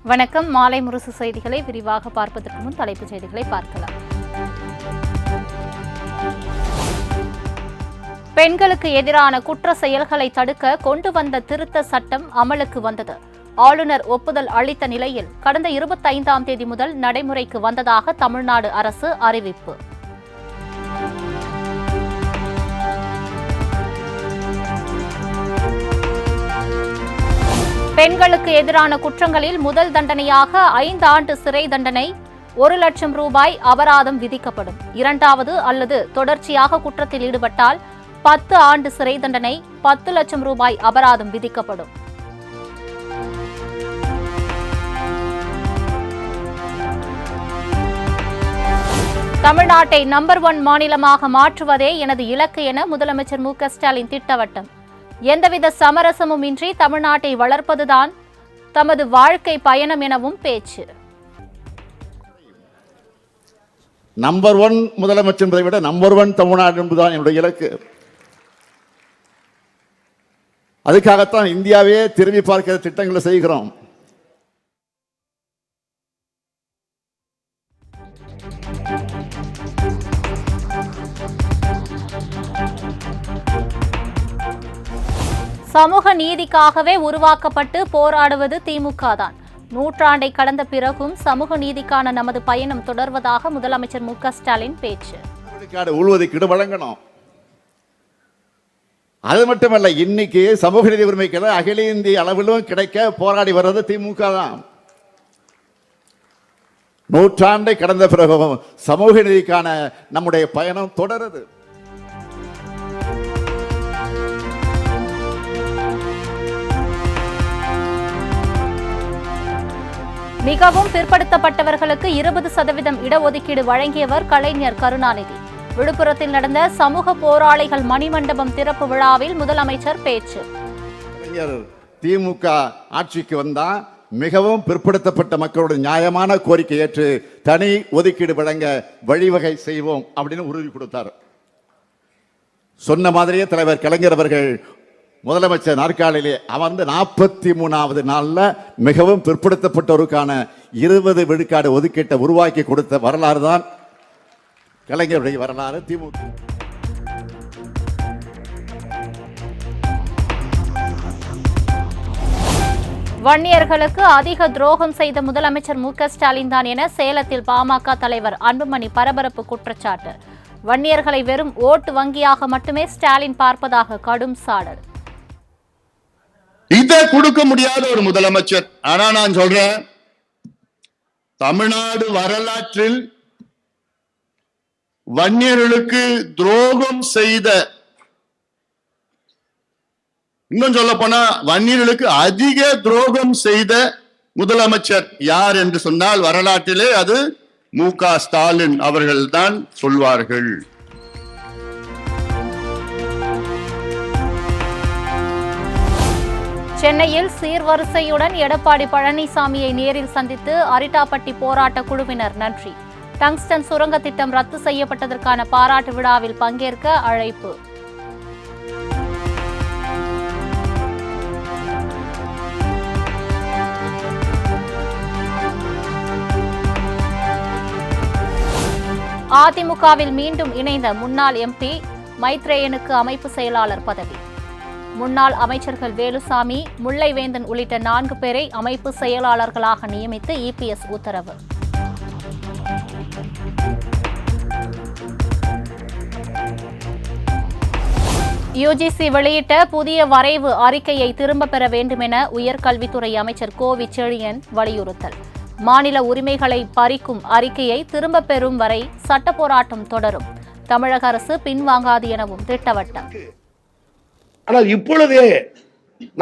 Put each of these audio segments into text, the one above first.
வணக்கம். மாலை முரசு செய்திகளை விரிவாக பார்ப்பதற்கு முன் தலைப்புச் செய்திகளை பார்க்கலாம். பெண்களுக்கு எதிரான குற்ற செயல்களை தடுக்க கொண்டு வந்த திருத்த சட்டம் அமலுக்கு வந்தது. ஆளுநர் ஒப்புதல் அளித்த நிலையில் கடந்த 25ஆம் தேதி முதல் நடைமுறைக்கு வந்ததாக தமிழ்நாடு அரசு அறிவிப்பு. பெண்களுக்கு எதிரான குற்றங்களில் முதல் தண்டனையாக 5 ஆண்டு சிறை தண்டனை, 1 லட்சம் ரூபாய் அபராதம் விதிக்கப்படும். இரண்டாவது அல்லது தொடர்ச்சியாக குற்றத்தில் ஈடுபட்டால் 10 ஆண்டு சிறை தண்டனை, 10 லட்சம் ரூபாய் அபராதம் விதிக்கப்படும். தமிழ்நாட்டை நம்பர் 1 மாநிலமாக மாற்றுவதே எனது இலக்கு என முதலமைச்சர் மு.க. ஸ்டாலின் திட்டவட்டம். எந்தவித சமரசமும் இன்றி தமிழ்நாட்டை வளர்ப்பதுதான் தமது வாழ்க்கை பயணம் எனவும் பேச்சு. நம்பர் 1 முதலமைச்சர் என்பதை விட நம்பர் 1 தமிழ்நாடு என்பதுதான் என்னுடைய இலக்கு. அதுக்காகத்தான் இந்தியாவே திரும்பி பார்க்கிற திட்டங்களை செய்கிறோம். சமூக நீதிக்காகவே உருவாக்கப்பட்டு போராடுவது திமுக தான். நூற்றாண்டை கடந்த பிறகும் சமூக நீதிக்கான நமது பயணம் தொடர்வதாக முதலமைச்சர் மு.க. ஸ்டாலின் பேச்சு. உள்ஒதுக்கீடு வழங்கணும். அது மட்டுமல்ல, இன்னைக்கு சமூக நீதி உரிமைக்கு அகில இந்திய அளவிலும் கிடைக்க போராடி வர்றது திமுக தான். நூற்றாண்டை கடந்த பிறகும் சமூக நீதிக்கான நம்முடைய பயணம் தொடருது. மிகவும் பிற்படுத்தப்பட்டவர்களுக்கு 20% இடஒதுக்கீடு வழங்கியவர் கலைஞர் கருணாநிதி. விழுப்புரத்தில் நடந்த சமூக போராளிகள் மணிமண்டபம் திறப்பு விழாவில் முதலமைச்சர் பேச்சு. திமுக ஆட்சிக்கு வந்தா மிகவும் பிற்படுத்தப்பட்ட மக்களுடைய நியாயமான கோரிக்கை ஏற்று தனி ஒதுக்கீடு வழங்க வழிவகை செய்வோம் அப்படின்னு உறுதி கொடுத்தார். சொன்ன மாதிரியே தலைவர் கலைஞர் அவர்கள் முதலமைச்சர் நாற்காலிலே அமர்ந்து 43வது நாள்ல மிகவும் பிற்படுத்தப்பட்டோருக்கான 20 விழுக்காடு ஒதுக்கீட்டை உருவாக்கி கொடுத்த வரலாறு தான் கலைஞருடைய வரலாறு. திமுக வன்னியர்களுக்கு அதிக துரோகம் செய்த முதலமைச்சர் மு.க. ஸ்டாலின் தான் என சேலத்தில் பாமக தலைவர் அன்புமணி பரபரப்பு குற்றச்சாட்டு. வன்னியர்களை வெறும் ஓட்டு வங்கியாக மட்டுமே ஸ்டாலின் பார்ப்பதாக கடும் சாடல். இதை கொடுக்க முடியாத ஒரு முதலமைச்சர். ஆனா நான் சொல்றேன், தமிழ்நாடு வரலாற்றில் வன்னியர்களுக்கு துரோகம் செய்த, இன்னும் சொல்ல போனா வன்னியர்களுக்கு அதிக துரோகம் செய்த முதலமைச்சர் யார் என்று சொன்னால் வரலாற்றிலே அது மு.க. ஸ்டாலின் அவர்கள் தான் சொல்வார்கள். சென்னையில் சீர்வரிசையுடன் எடப்பாடி பழனிசாமியை நேரில் சந்தித்து அரிட்டாப்பட்டி போராட்ட குழுவினர் நன்றி. டங்ஸ்டன் சுரங்க திட்டம் ரத்து செய்யப்பட்டதற்கான பாராட்டு விழாவில் பங்கேற்க அழைப்பு. அதிமுகவில் மீண்டும் இணைந்த முன்னாள் எம்பி மைத்ரேயனுக்கு அமைப்பு செயலாளர் பதவி. முன்னாள் அமைச்சர்கள் வேலுசாமி, முல்லைவேந்தன் உள்ளிட்ட 4 பேரை அமைப்பு செயலாளர்களாக நியமித்து இபிஎஸ் உத்தரவு. யுஜிசி வெளியிட்ட புதிய வரைவு அறிக்கையை திரும்பப் பெற வேண்டும் என உயர்கல்வித்துறை அமைச்சர் கோவி செழியன் வலியுறுத்தல். மாநில உரிமைகளை பறிக்கும் அறிக்கையை திரும்பப் பெறும் வரை சட்ட போராட்டம் தொடரும். தமிழக அரசு பின்வாங்காது எனவும் திட்டவட்டம். ஆனால் இப்பொழுதே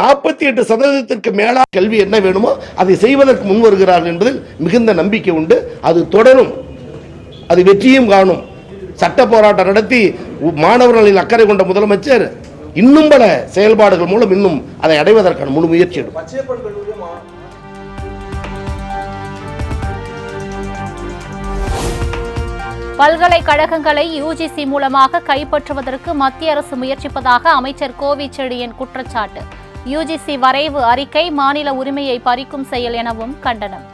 48% மேலான கல்வி என்ன வேணுமோ அதை செய்வதற்கு முன் வருகிறார்கள் என்பதில் மிகுந்த நம்பிக்கை உண்டு. அது தொடரும், அது வெற்றியும் காணும். சட்ட போராட்டம் நடத்தி மாணவர்களின் அக்கறை கொண்ட முதலமைச்சர் இன்னும் பல செயல்பாடுகள் மூலம் இன்னும் அதை அடைவதற்கான முழு முயற்சி எடுக்கும். பல்கலைக்கழகங்களை யுஜிசி மூலமாக கைப்பற்றுவதற்கு மத்திய அரசு முயற்சிப்பதாக அமைச்சர் கோவி செழியன் குற்றச்சாட்டு. யுஜிசி வரைவு அறிக்கை மாநில உரிமையை பறிக்கும் செயல் எனவும் கண்டனம்.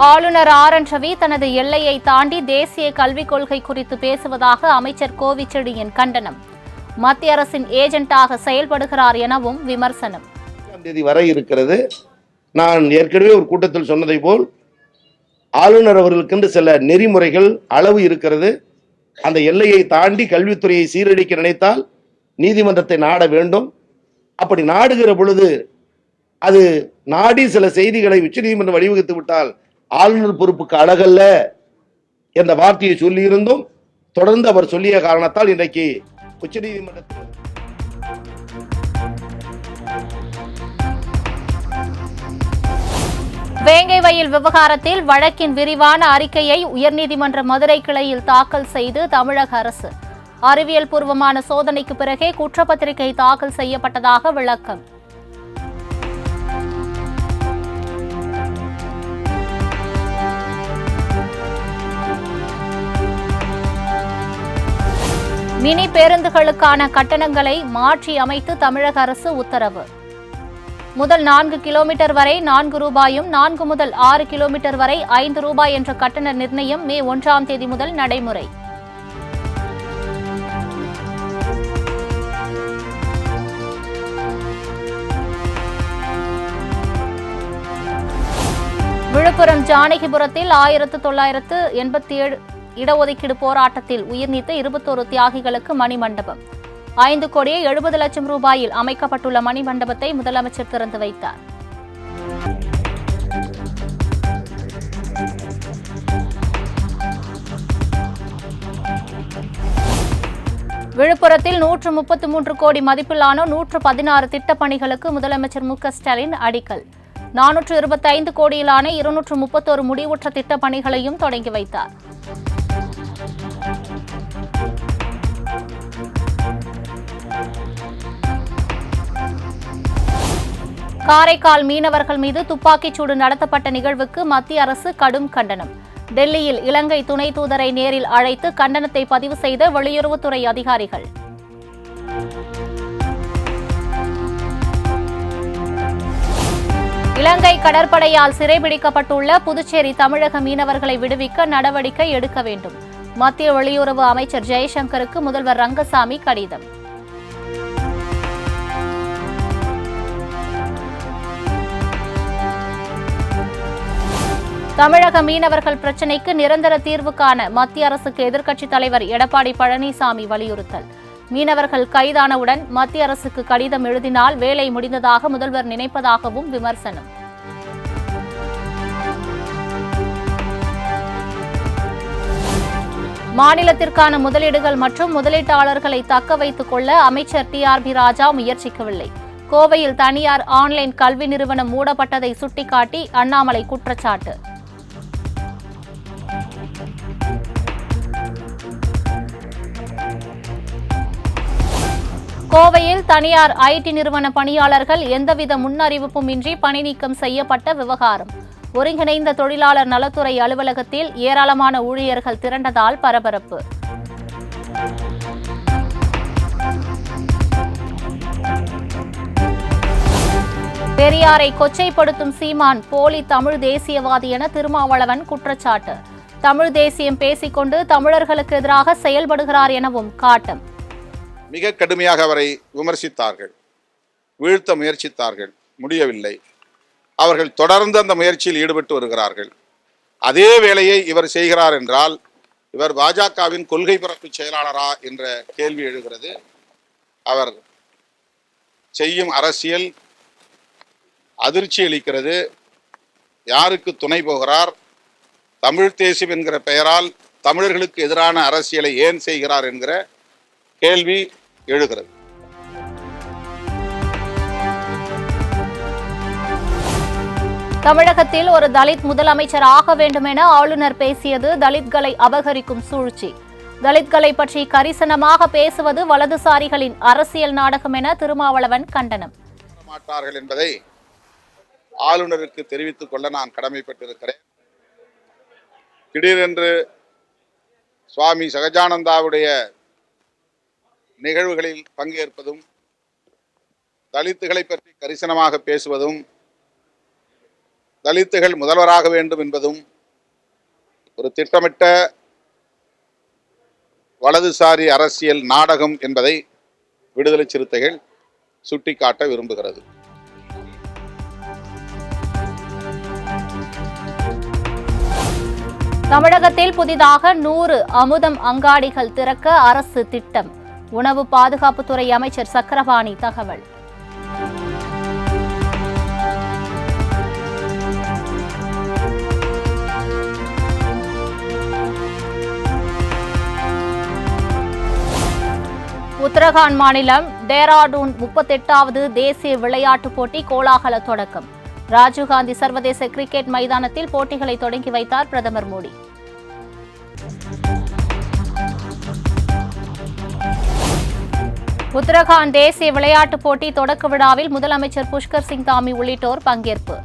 ஆளுநர் ஆர்.என். ரவி தனது எல்லையை தாண்டி தேசிய கல்விக் கொள்கை குறித்து பேசுவதாக அமைச்சர் கோவிச்செழியன் கண்டனம். மத்திய அரசின் ஏஜென்ட்டாக செயல்படுகிறார் எனவும் விமர்சனம். தேதி வரை இருக்கிறது. நான் ஏற்கனவே ஒரு கூட்டத்தில் சொன்னதை போல் ஆளுநர் அவர்களுக்கென்று சில நெறிமுறைகள் அளவு இருக்கிறது. அந்த எல்லையை தாண்டி கல்வித்துறையை சீரழிக்க நினைத்தால் நீதிமன்றத்தை நாட வேண்டும். அப்படி நாடுகிற பொழுது அது நாடி சில செய்திகளை உச்சநீதிமன்றம் வழிவகுத்து விட்டால் ஆளுநர் பொறுப்புக்கு அழகல்ல என்ற வார்த்தையை சொல்லியிருந்தும் தொடர்ந்து அவர் சொல்லிய காரணத்தால் இன்றைக்கு உச்சநீதிமன்றத்தில் வேங்கை வயல் விவகாரத்தில் வழக்கின் விரிவான அறிக்கையை உயர்நீதிமன்ற மதுரை கிளையில் தாக்கல் செய்து தமிழக அரசு அறிவியல் பூர்வமான சோதனைக்கு பிறகே குற்றப்பத்திரிகை தாக்கல் செய்யப்பட்டதாக விளக்கம். மினி பேருந்துகளுக்கான கட்டணங்களை மாற்றி அமைத்து தமிழக அரசு உத்தரவு. முதல் 4 கிலோமீட்டர் வரை 4 ரூபாயும் 4 முதல் 6 கிலோமீட்டர் வரை 5 ரூபாய் என்ற கட்டண நிர்ணயம் மே 1ஆம் தேதி முதல் நடைமுறை. விழுப்புரம் ஜானகிபுரத்தில் 1987 இடஒதுக்கீடு போராட்டத்தில் உயிர்நீத்த 21 தியாகிகளுக்கு மணிமண்டபம். 5,70,00,000 ரூபாயில் அமைக்கப்பட்டுள்ள மணிமண்டபத்தை முதலமைச்சர் திறந்து வைத்தார். விழுப்புரத்தில் 133 கோடி மதிப்பிலான 116 திட்டப் பணிகளுக்கு முதலமைச்சர் மு.க. ஸ்டாலின் அடிக்கல். 425 கோடியிலான 231 முடிவுற்ற திட்டப் பணிகளையும் தொடங்கி வைத்தார். காரைக்கால் மீனவர்கள் மீது துப்பாக்கிச்சூடு நடத்தப்பட்ட நிகழ்வுக்கு மத்திய அரசு கடும் கண்டனம். டெல்லியில் இலங்கை துணை தூதரை நேரில் அழைத்து கண்டனத்தை பதிவு செய்த வெளியுறவுத்துறை அதிகாரிகள். இலங்கை கடற்படையால் சிறைபிடிக்கப்பட்டுள்ள புதுச்சேரி தமிழக மீனவர்களை விடுவிக்க நடவடிக்கை எடுக்க வேண்டும். மத்திய வெளியுறவு அமைச்சர் ஜெய்சங்கருக்கு முதல்வர் ரங்கசாமி கடிதம். தமிழக மீனவர்கள் பிரச்சினைக்கு நிரந்தர தீர்வு காண மத்திய அரசுக்கு எதிர்க்கட்சித் தலைவர் எடப்பாடி பழனிசாமி வலியுறுத்தல். மீனவர்கள் கைதானவுடன் மத்திய அரசுக்கு கடிதம் எழுதினால் வேலை முடிந்ததாக முதல்வர் நினைப்பதாகவும் விமர்சனம். மாநிலத்திற்கான முதலீடுகள் மற்றும் முதலீட்டாளர்களை தக்க வைத்துக் கொள்ள அமைச்சர் டி.ஆர்.பி. ராஜா முயற்சிக்கவில்லை. கோவையில் தனியார் ஆன்லைன் கல்வி நிறுவனம் மூடப்பட்டதை சுட்டிக்காட்டி அண்ணாமலை குற்றச்சாட்டு. கோவையில் தனியார் ஐடி நிறுவன பணியாளர்கள் எந்தவித முன்னறிவிப்பும் இன்றி பணி நீக்கம் செய்யப்பட்ட விவகாரம். ஒருங்கிணைந்த தொழிலாளர் நலத்துறை அலுவலகத்தில் ஏராளமான ஊழியர்கள் திரண்டதால் பரபரப்பு. பெரியாரை கொச்சைப்படுத்தும் சீமான் போலி தமிழ் தேசியவாதி என திருமாவளவன் குற்றச்சாட்டு. தமிழ் தேசியம் பேசிக்கொண்டு தமிழர்களுக்கு எதிராக செயல்படுகிறார் எனவும் காட்டம். மிக கடுமையாக அவரை விமர்சித்தார்கள், வீழ்த்த முயற்சித்தார்கள், முடியவில்லை. அவர்கள் தொடர்ந்து அந்த முயற்சியில் ஈடுபட்டு வருகிறார்கள். அதே வேளையை இவர் செய்கிறார் என்றால் இவர் பாஜகவின் கொள்கை பரப்பு செயலாளரா என்ற கேள்வி எழுகிறது. அவர் செய்யும் அரசியல் அதிர்ச்சி அளிக்கிறது. யாருக்கு துணை போகிறார்? தமிழ் தேசியம் என்கிற பெயரால் தமிழர்களுக்கு எதிரான அரசியலை ஏன் செய்கிறார் என்கிற கேள்வி எழுகிறது. தமிழகத்தில் ஒரு தலித் முதலமைச்சர் ஆக வேண்டும் என ஆளுநர் பேசியது தலித்களை அபகரிக்கும் சூழ்ச்சி. தலித்களை பற்றி கரிசனமாக பேசுவது வலதுசாரிகளின் அரசியல் நாடகம் என திருமாவளவன் கண்டனம். மாட்டார்கள் என்பதை ஆளுநருக்கு தெரிவித்துக் கொள்ள நான் கடமைப்பட்டிருக்கிறேன். திடீரென்று சுவாமி சகஜானந்தாவுடைய நிகழ்வுகளில் பங்கேற்பதும், தலித்துகளை பற்றி கரிசனமாக பேசுவதும், தலித்துகள் முதல்வராக வேண்டும் என்பதும் ஒரு திட்டமிட்ட வலதுசாரி அரசியல் நாடகம் என்பதை விடுதலை சிறுத்தைகள் சுட்டிக்காட்ட விரும்புகிறது. தமிழகத்தில் புதிதாக 100 அமுதம் அங்காடிகள் திறக்க அரசு திட்டம். உணவு பாதுகாப்புத்துறை அமைச்சர் சக்கரபாணி தகவல். உத்தரகாண்ட் மாநிலம் டேராடூன் 38வது தேசிய விளையாட்டுப் போட்டி கோலாகல தொடக்கம். ராஜீவ்காந்தி சர்வதேச கிரிக்கெட் மைதானத்தில் போட்டிகளை தொடங்கி வைத்தார் பிரதமர் மோடி. உத்தரகாண்ட் தேசிய விளையாட்டுப் போட்டி தொடக்க விழாவில் முதலமைச்சர் புஷ்கர் சிங் தாமி உள்ளிட்டோர் பங்கேற்பு.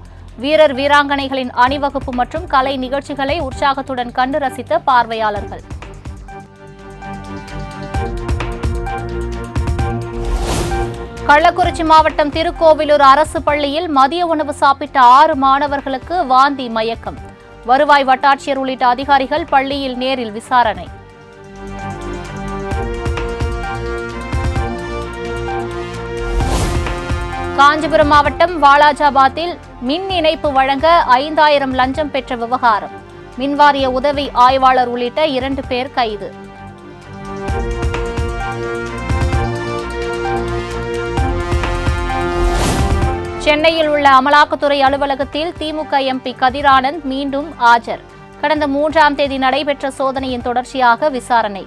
வீரர் வீராங்கனைகளின் அணிவகுப்பு மற்றும் கலை நிகழ்ச்சிகளை உற்சாகத்துடன் கண்டு ரசித்த பார்வையாளர்கள். கள்ளக்குறிச்சி மாவட்டம் திருக்கோவிலூர் அரசு பள்ளியில் மதிய உணவு சாப்பிட்ட 6 மாணவர்களுக்கு வாந்தி மயக்கம். வருவாய் வட்டாட்சியர் உள்ளிட்ட அதிகாரிகள் பள்ளியில் நேரில் விசாரணை. காஞ்சிபுரம் மாவட்டம் வாலாஜாபாத்தில் மின் இணைப்பு வழங்க 5000 லஞ்சம் பெற்ற விவகாரம். மின்வாரிய உதவி ஆய்வாளர் உள்ளிட்ட 2 பேர் கைது. சென்னையில் உள்ள அமலாக்கத்துறை அலுவலகத்தில் திமுக எம்பி கதிரானந்த் மீண்டும் ஆஜர். கடந்த 3ஆம் தேதி நடைபெற்ற சோதனையின் தொடர்ச்சியாக விசாரணை.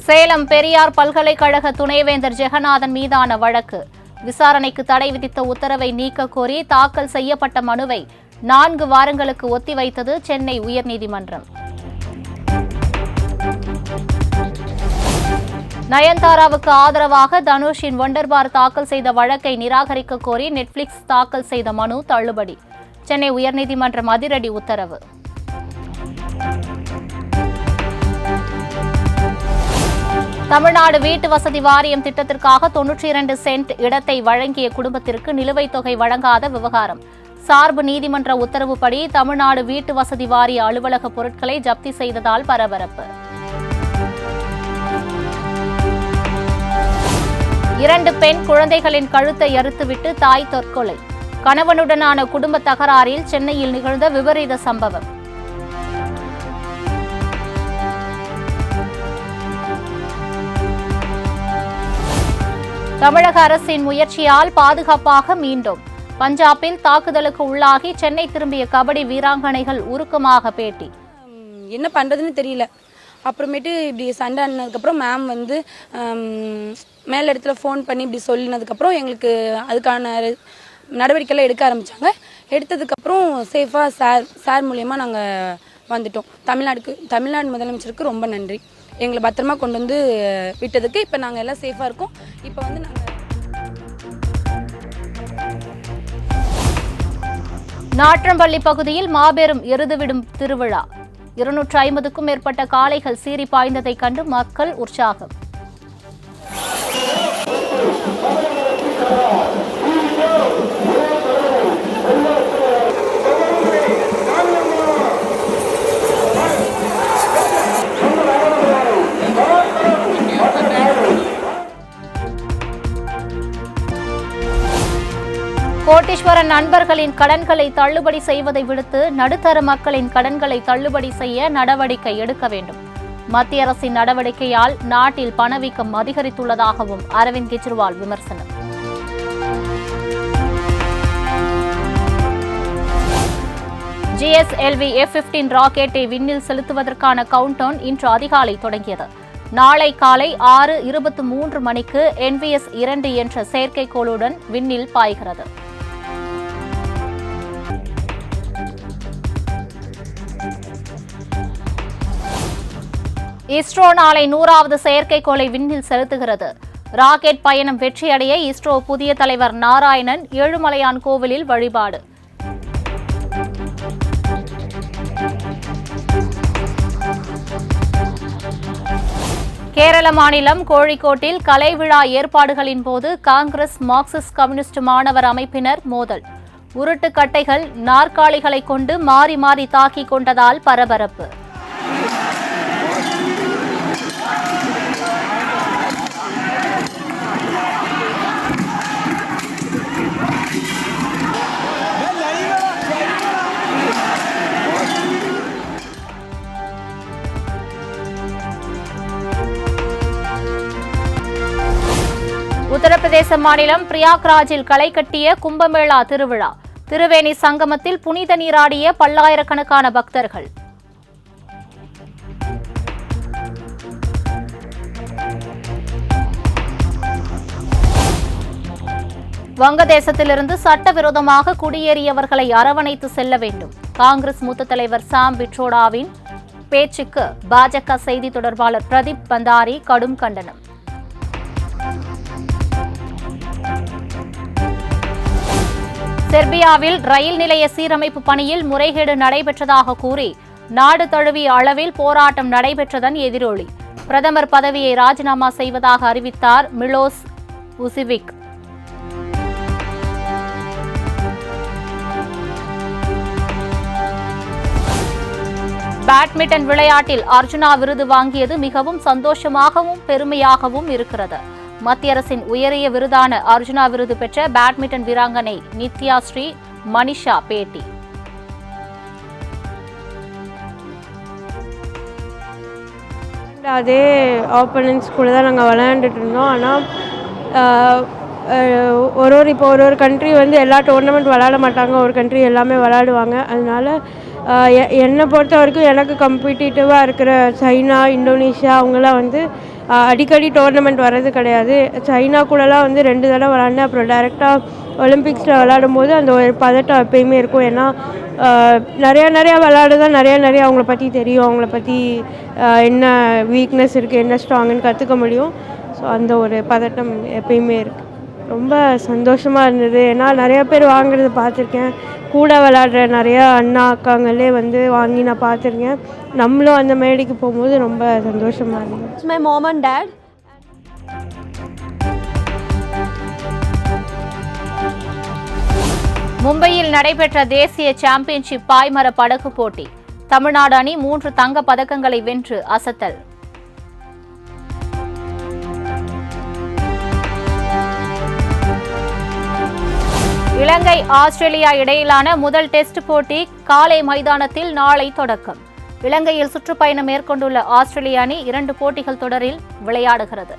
சேலம் பெரியார் பல்கலைக்கழக துணைவேந்தர் ஜெகநாதன் மீதான வழக்கு. விசாரணைக்கு தடை விதித்த உத்தரவை நீக்க கோரி தாக்கல் செய்யப்பட்ட மனுவை 4 வாரங்களுக்கு ஒத்திவைத்தது சென்னை உயர்நீதிமன்றம். நயன்தாராவுக்கு ஆதரவாக தனுஷின் ஒண்டர் பார் தாக்கல் செய்த வழக்கை நிராகரிக்க கோரி நெட்ஃபிளிக்ஸ் தாக்கல் செய்த மனு தள்ளுபடி. சென்னை உயர்நீதிமன்றம் அதிரடி உத்தரவு. தமிழ்நாடு வீட்டு வசதி வாரியம் திட்டத்திற்காக 92 சென்ட் இடத்தை வழங்கிய குடும்பத்திற்கு நிலுவைத் தொகை வழங்காத விவகாரம். சார்பு நீதிமன்ற உத்தரவுப்படி தமிழ்நாடு வீட்டு வசதி வாரிய அலுவலக பொருட்களை ஜப்தி செய்ததால் பரபரப்பு. 2 பெண் குழந்தைகளின் கழுத்தை அறுத்துவிட்டு தாய் தற்கொலை. கணவனுடனான குடும்ப தகராறில் சென்னையில் நிகழ்ந்த விபரீத சம்பவம். தமிழக அரசின் முயற்சியால் பாதுகாப்பாக மீண்டும். பஞ்சாபில் தாக்குதலுக்கு உள்ளாகி சென்னை திரும்பிய கபடி வீராங்கனைகள் உருக்கமாக பேட்டி. என்ன பண்ணுறதுன்னு தெரியல. அப்புறமேட்டு இப்படி சண்டை ஆனதுக்கப்புறம் மேம் வந்து மேல் இடத்துல ஃபோன் பண்ணி இப்படி சொல்லினதுக்கப்புறம் எங்களுக்கு அதுக்கான நடவடிக்கைலாம் எடுக்க ஆரம்பித்தாங்க. எடுத்ததுக்கப்புறம் சேஃபாக சார் மூலயமா நாங்கள் வந்துட்டோம். தமிழ்நாடு முதலமைச்சருக்கு ரொம்ப நன்றி. எங்களை பத்திரமா கொண்டு வந்து விட்டதுக்கு. இப்போ நாங்கள் எல்லாம் சேஃபாக இருக்கோம். இப்போ வந்து நாங்கள் நாற்றம்பள்ளி பகுதியில் மாபெரும் எருதுவிடும் திருவிழா. 250க்கும் மேற்பட்ட காளைகள் சீறி பாய்ந்ததைக் கண்டு மக்கள் உற்சாகம். கோட்டீஸ்வரன் நண்பர்களின் கடன்களை தள்ளுபடி செய்வதை விடுத்து நடுத்தர மக்களின் கடன்களை தள்ளுபடி செய்ய நடவடிக்கை எடுக்க வேண்டும். மத்திய அரசின் நடவடிக்கையால் நாட்டில் பணவீக்கம் அதிகரித்துள்ளதாகவும் அரவிந்த் கெஜ்ரிவால் விமர்சனம். GSLV F-15 ராக்கெட்டை விண்ணில் செலுத்துவதற்கான கவுண்டவுன் இன்று அதிகாலை தொடங்கியது. நாளை காலை 6:23 மணிக்கு NVS 2 என்ற செயற்கைக்கோளுடன் விண்ணில் பாய்கிறது. இஸ்ரோ நாளை 100வது செயற்கைக்கோளை விண்ணில் செலுத்துகிறது. ராக்கெட் பயணம் வெற்றியடைய இஸ்ரோ புதிய தலைவர் நாராயணன் ஏழுமலையான் கோவிலில் வழிபாடு. கேரள மாநிலம் கோழிக்கோட்டில் கலை விழா ஏற்பாடுகளின் போது காங்கிரஸ் மார்க்சிஸ்ட் கம்யூனிஸ்ட் மாணவர் அமைப்பினர் மோதல். உருட்டுக்கட்டைகள், நாற்காலிகளை கொண்டு மாறி மாறி தாக்கிக் கொண்டதால் பரபரப்பு. உத்தரப்பிரதேச மாநிலம் பிரயாக்ராஜில் களை கட்டிய கும்பமேளா திருவிழா. திருவேணி சங்கமத்தில் புனித நீராடிய பல்லாயிரக்கணக்கான பக்தர்கள். வங்கதேசத்திலிருந்து சட்டவிரோதமாக குடியேறியவர்களை அரவணைத்து செல்ல வேண்டும். காங்கிரஸ் மூத்த தலைவர் சாம் பிட்ரோடாவின் பேச்சுக்கு பாஜக செய்தி தொடர்பாளர் பிரதீப் பந்தாரி கடும் கண்டனம். செர்பியாவில் ரயில் நிலைய சீரமைப்பு பணியில் முறைகேடு நடைபெற்றதாக கூறி நாடு தழுவிய அளவில் போராட்டம் நடைபெற்றதன் எதிரொலி. பிரதமர் பதவியை ராஜினாமா செய்வதாக அறிவித்தார் மிலோஸ் உசிவிக். பேட்மிண்டன் விளையாட்டில் அர்ஜுனா விருது வாங்கியது மிகவும் சந்தோஷமாகவும் பெருமையாகவும் இருக்கிறது. மத்திய அரசின் உயரிய விருதான அர்ஜுனா விருது பெற்ற பேட்மிண்டன் வீராங்கனை நித்யா ஸ்ரீ மனிஷா பேட்டி. அதே ஆப்போனன்ட்ஸ் கூட தான் நாங்கள் விளையாண்டுட்டு இருந்தோம். ஆனால் இப்போ ஒரு கண்ட்ரி வந்து எல்லா டோர்னமெண்ட் விளையாட மாட்டாங்க, ஒரு கண்ட்ரி எல்லாமே விளையாடுவாங்க. அதனால என்னை பொறுத்த வரைக்கும் எனக்கு கம்பீட்டிட்டிவாக இருக்கிற சைனா, இந்தோனேஷியா அவங்களாம் வந்து அடிக்கடி டோர்னமெண்ட் வர்றது கிடையாது. சைனா கூடலாம் வந்து 2 தடவை விளாண்டேன். அப்புறம் டைரெக்டாக ஒலிம்பிக்ஸில் விளையாடும் போது அந்த ஒரு பதட்டம் எப்பயுமே இருக்கும். ஏன்னா நிறையா விளையாடுதான் நிறையா அவங்கள பற்றி தெரியும், அவங்கள பற்றி என்ன வீக்னஸ் இருக்குது, என்ன ஸ்ட்ராங்குன்னு கற்றுக்க முடியும். ஸோ அந்த ஒரு பதட்டம் எப்பயுமே இருக்குது. ரொம்ப சந்தோஷமாக இருந்தது. ஏன்னா நிறையா பேர் வாங்குறது பார்த்துருக்கேன். கூட விளையாடுற நிறையா அண்ணா அக்காங்களே வந்து வாங்கி நான் பார்த்துருக்கேன். நம்மளும் அந்த மேடைக்கு போகும்போது ரொம்ப சந்தோஷமாக இருந்தது. It's my mom and dad. மும்பையில் நடைபெற்ற தேசிய சாம்பியன்ஷிப் பாய்மர படகு போட்டி. தமிழ்நாடு அணி 3 தங்க பதக்கங்களை வென்று அசத்தல். இலங்கை ஆஸ்திரேலியா இடையிலான முதல் டெஸ்ட் போட்டி காலை மைதானத்தில் நாளை தொடக்கம். இலங்கையில் சுற்றுப்பயணம் மேற்கொண்டுள்ள ஆஸ்திரேலிய அணி 2 போட்டிகள் தொடரில் விளையாடுகிறது.